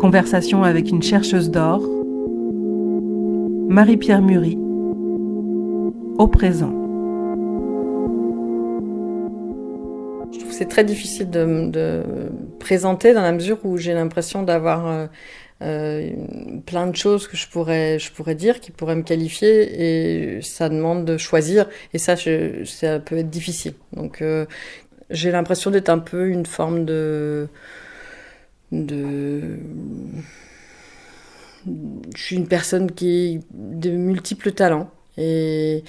Conversation avec une chercheuse d'or, Marie-Pierre Muri, au présent. Je trouve que c'est très difficile de me présenter dans la mesure où j'ai l'impression d'avoir plein de choses que je pourrais dire, qui pourraient me qualifier, et ça demande de choisir, et ça peut être difficile. Donc j'ai l'impression d'être un peu une forme de... Je suis une personne qui a de multiples talents, et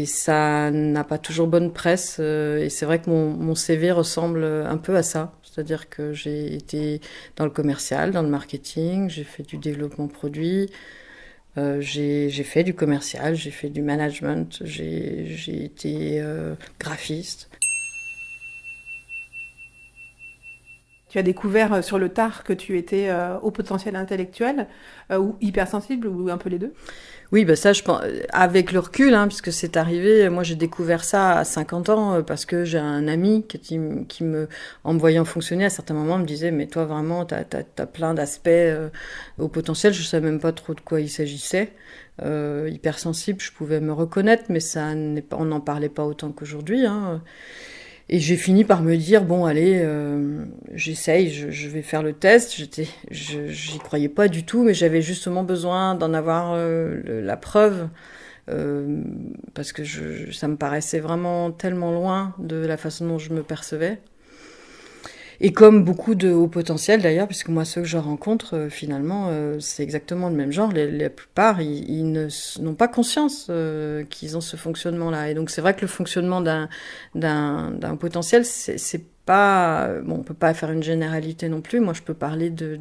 ça n'a pas toujours bonne presse, et c'est vrai que mon CV ressemble un peu à ça. C'est-à-dire que j'ai été dans le commercial, dans le marketing, j'ai fait du développement produit, j'ai fait du commercial, j'ai fait du management, j'ai été graphiste. Tu as découvert sur le tard que tu étais haut potentiel intellectuel ou hypersensible ou un peu les deux ? Oui, bah ça, je pense, avec le recul, puisque c'est arrivé, moi j'ai découvert ça à 50 ans parce que j'ai un ami qui en me voyant fonctionner à certains moments, me disait « Mais toi vraiment, t'as plein d'aspects au potentiel ». Je savais même pas trop de quoi il s'agissait. Hypersensible, je pouvais me reconnaître, mais on n'en parlait pas autant qu'aujourd'hui. Et j'ai fini par me dire, bon, allez, j'essaye, je vais faire le test. J'y croyais pas du tout, mais j'avais justement besoin d'en avoir la preuve, parce que ça me paraissait vraiment tellement loin de la façon dont je me percevais. Et comme beaucoup de hauts potentiels d'ailleurs, puisque moi ceux que je rencontre, finalement, c'est exactement le même genre. La plupart, ils n'ont pas conscience qu'ils ont ce fonctionnement-là. Et donc c'est vrai que le fonctionnement d'un potentiel, c'est pas... Bon, on peut pas faire une généralité non plus. Moi, je peux parler du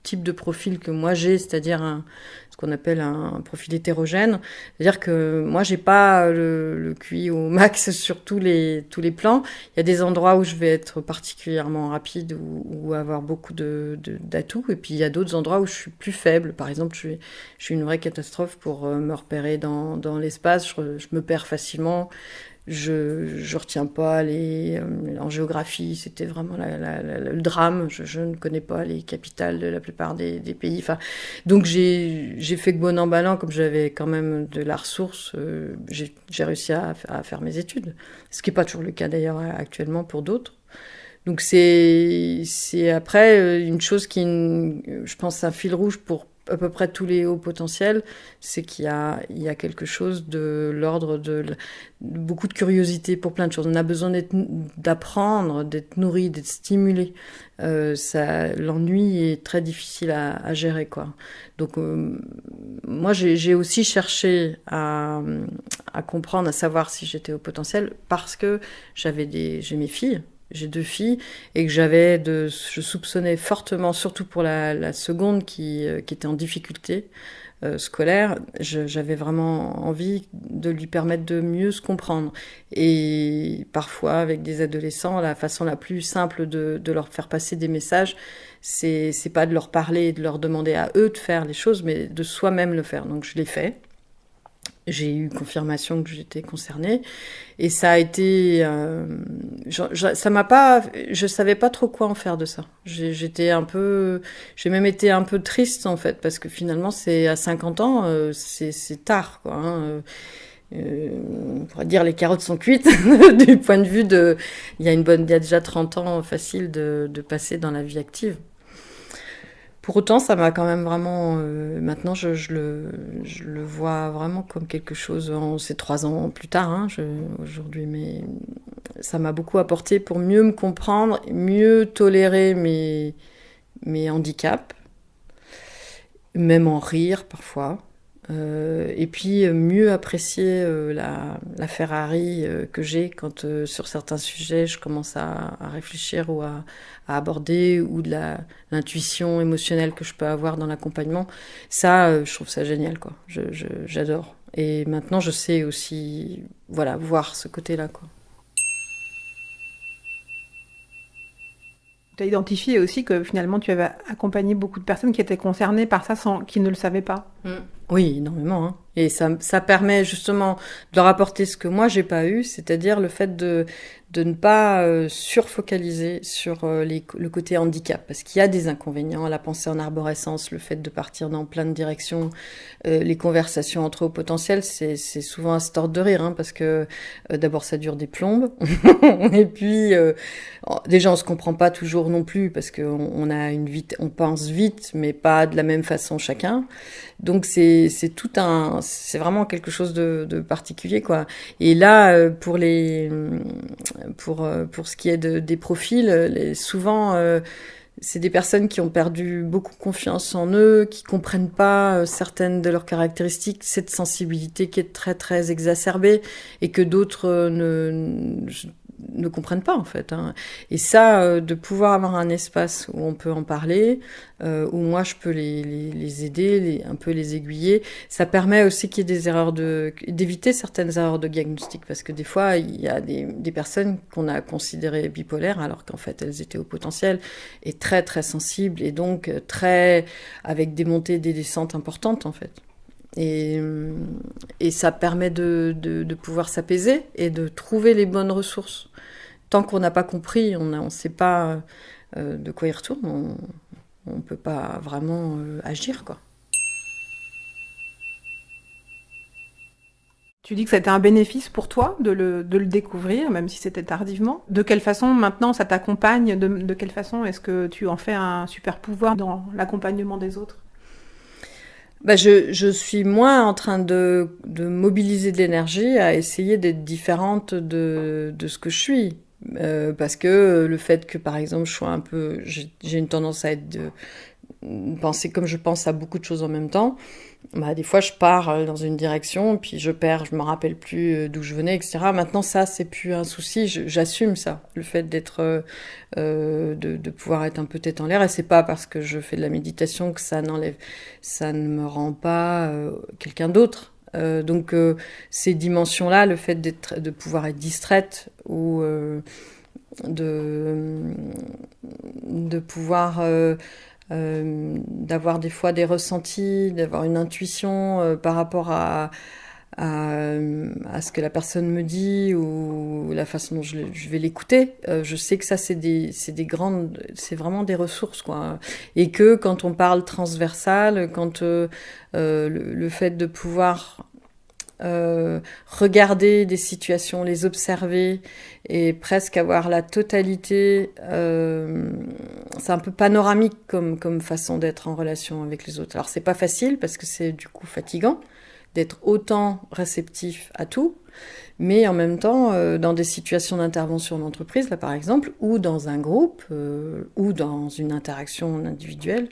type de profil que moi j'ai, c'est-à-dire ce qu'on appelle un profil hétérogène. C'est-à-dire que moi, j'ai pas le QI au max sur tous les plans. Il y a des endroits où je vais être particulièrement rapide ou avoir beaucoup d'atouts. Et puis, il y a d'autres endroits où je suis plus faible. Par exemple, je suis une vraie catastrophe pour me repérer dans l'espace. Je me perds facilement. Je retiens pas en géographie, c'était vraiment le drame. Je ne connais pas les capitales de la plupart des pays. Enfin, donc j'ai fait que bon an mal an, comme j'avais quand même de la ressource, j'ai réussi à faire mes études. Ce qui est pas toujours le cas d'ailleurs actuellement pour d'autres. Donc c'est après une chose je pense un fil rouge pour à peu près tous les hauts potentiels, c'est qu'il y a quelque chose de l'ordre de beaucoup de curiosité pour plein de choses. On a besoin d'apprendre, d'être nourri, d'être stimulé. L'ennui est très difficile à gérer, quoi. Donc moi j'ai aussi cherché à comprendre, à savoir si j'étais au potentiel, parce que j'ai mes filles. J'ai 2 filles et que je soupçonnais fortement, surtout pour la seconde qui était en difficulté scolaire, j'avais vraiment envie de lui permettre de mieux se comprendre. Et parfois, avec des adolescents, la façon la plus simple de leur faire passer des messages, c'est pas de leur parler et de leur demander à eux de faire les choses, mais de soi-même le faire. Donc je l'ai fait. J'ai eu confirmation que j'étais concernée et ça a été je savais pas trop quoi en faire de ça. J'ai même été un peu triste en fait, parce que finalement c'est à 50 ans, c'est tard, quoi. On pourrait dire les carottes sont cuites du point de vue il y a déjà 30 ans facile de passer dans la vie active. Pour autant, ça m'a quand même vraiment... maintenant, je le vois vraiment comme quelque chose... C'est 3 ans plus tard, aujourd'hui, mais ça m'a beaucoup apporté pour mieux me comprendre, mieux tolérer mes handicaps, même en rire parfois. Et puis mieux apprécier la Ferrari que j'ai quand sur certains sujets je commence à réfléchir ou à aborder, ou de l'intuition émotionnelle que je peux avoir dans l'accompagnement. Ça, je trouve ça génial, quoi. J'adore. Et maintenant je sais aussi voir ce côté-là, quoi. Tu as identifié aussi que finalement tu avais accompagné beaucoup de personnes qui étaient concernées par ça qui ne le savaient pas. Oui, énormément. Et ça permet justement de leur apporter ce que moi j'ai pas eu, c'est-à-dire le fait de ne pas surfocaliser sur le côté handicap, parce qu'il y a des inconvénients, la pensée en arborescence, le fait de partir dans plein de directions, les conversations entre hauts potentiels, c'est souvent à se tordre de rire, hein, parce que d'abord ça dure des plombes, et puis déjà on se comprend pas toujours non plus, parce qu'on a on pense vite, mais pas de la même façon chacun. Donc c'est vraiment quelque chose de particulier, quoi. Et là pour ce qui est des profils, souvent c'est des personnes qui ont perdu beaucoup confiance en eux, qui comprennent pas certaines de leurs caractéristiques, cette sensibilité qui est très très exacerbée et que d'autres ne comprennent pas en fait, hein. Et ça, de pouvoir avoir un espace où on peut en parler, où moi je peux les aider, un peu les aiguiller, ça permet aussi qu'il y ait d'éviter certaines erreurs de diagnostic, parce que des fois il y a des personnes qu'on a considérées bipolaires alors qu'en fait elles étaient au potentiel et très très sensibles et donc très avec des montées et des descentes importantes en fait. Et ça permet de pouvoir s'apaiser et de trouver les bonnes ressources. Tant qu'on n'a pas compris, on ne sait pas de quoi il retourne, on ne peut pas vraiment agir, quoi. Tu dis que c'était un bénéfice pour toi de le découvrir, même si c'était tardivement. De quelle façon maintenant ça t'accompagne? De quelle façon est-ce que tu en fais un super pouvoir dans l'accompagnement des autres? Bah je suis moins en train de mobiliser de l'énergie à essayer d'être différente de ce que je suis. Parce que le fait que, par exemple, je sois un peu... J'ai une tendance à penser comme je pense à beaucoup de choses en même temps. Bah, des fois, je pars dans une direction, puis je me rappelle plus d'où je venais, etc. Maintenant, ça, c'est plus un souci. J'assume ça, le fait de pouvoir être un peu tête en l'air. Et c'est pas parce que je fais de la méditation que ça ne me rend pas quelqu'un d'autre. Donc, ces dimensions-là, le fait de pouvoir être distraite ou de pouvoir d'avoir des fois des ressentis, d'avoir une intuition par rapport à ce que la personne me dit ou la façon dont je vais l'écouter. Je sais que ça, c'est vraiment des ressources, quoi. Et que quand on parle transversal, quand le fait de pouvoir regarder des situations, les observer et presque avoir la totalité, c'est un peu panoramique comme façon d'être en relation avec les autres. Alors c'est pas facile parce que c'est du coup fatigant d'être autant réceptif à tout, mais en même temps dans des situations d'intervention d'entreprise là par exemple, ou dans un groupe ou dans une interaction individuelle.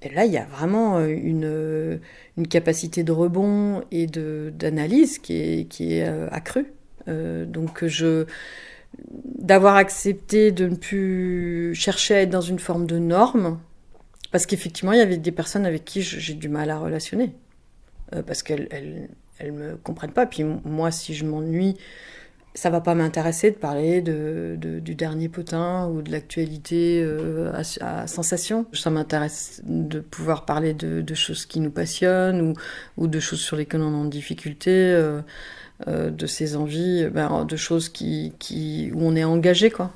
Et là, il y a vraiment une capacité de rebond et d'analyse qui est accrue. Donc, d'avoir accepté de ne plus chercher à être dans une forme de norme, parce qu'effectivement, il y avait des personnes avec qui j'ai du mal à relationner, parce qu'elles me comprennent pas. Puis moi, si je m'ennuie, ça va pas m'intéresser de parler du dernier potin ou de l'actualité à sensation. Ça m'intéresse de pouvoir parler de choses qui nous passionnent ou de choses sur lesquelles on est en difficulté, de ses envies, de choses où on est engagé, quoi.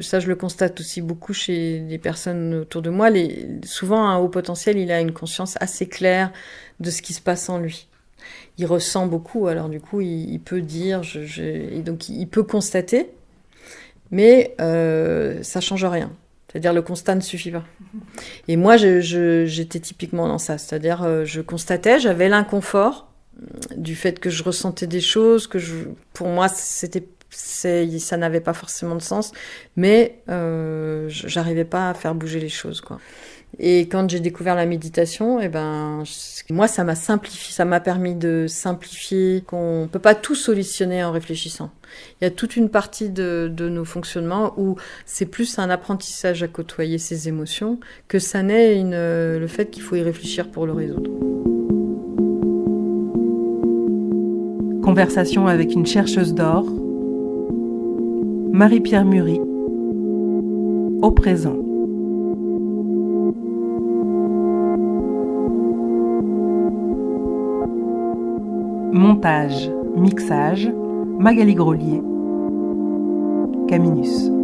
Ça, je le constate aussi beaucoup chez les personnes autour de moi. Souvent, un haut potentiel, il a une conscience assez claire de ce qui se passe en lui. Il ressent beaucoup, alors du coup, il peut dire, et donc il peut constater, mais ça change rien. C'est-à-dire le constat ne suffit pas. Et moi, j'étais typiquement dans ça, c'est-à-dire je constatais, j'avais l'inconfort du fait que je ressentais des choses, pour moi, ça n'avait pas forcément de sens, mais j'arrivais pas à faire bouger les choses, quoi. Et quand j'ai découvert la méditation, moi, ça m'a simplifié, ça m'a permis de simplifier, qu'on peut pas tout solutionner en réfléchissant. Il y a toute une partie de nos fonctionnements où c'est plus un apprentissage à côtoyer ses émotions que ça n'est le fait qu'il faut y réfléchir pour le résoudre. Conversation avec une chercheuse d'or, Marie-Pierre Muri, au présent. Montage, mixage, Magali Grolier, Caminus.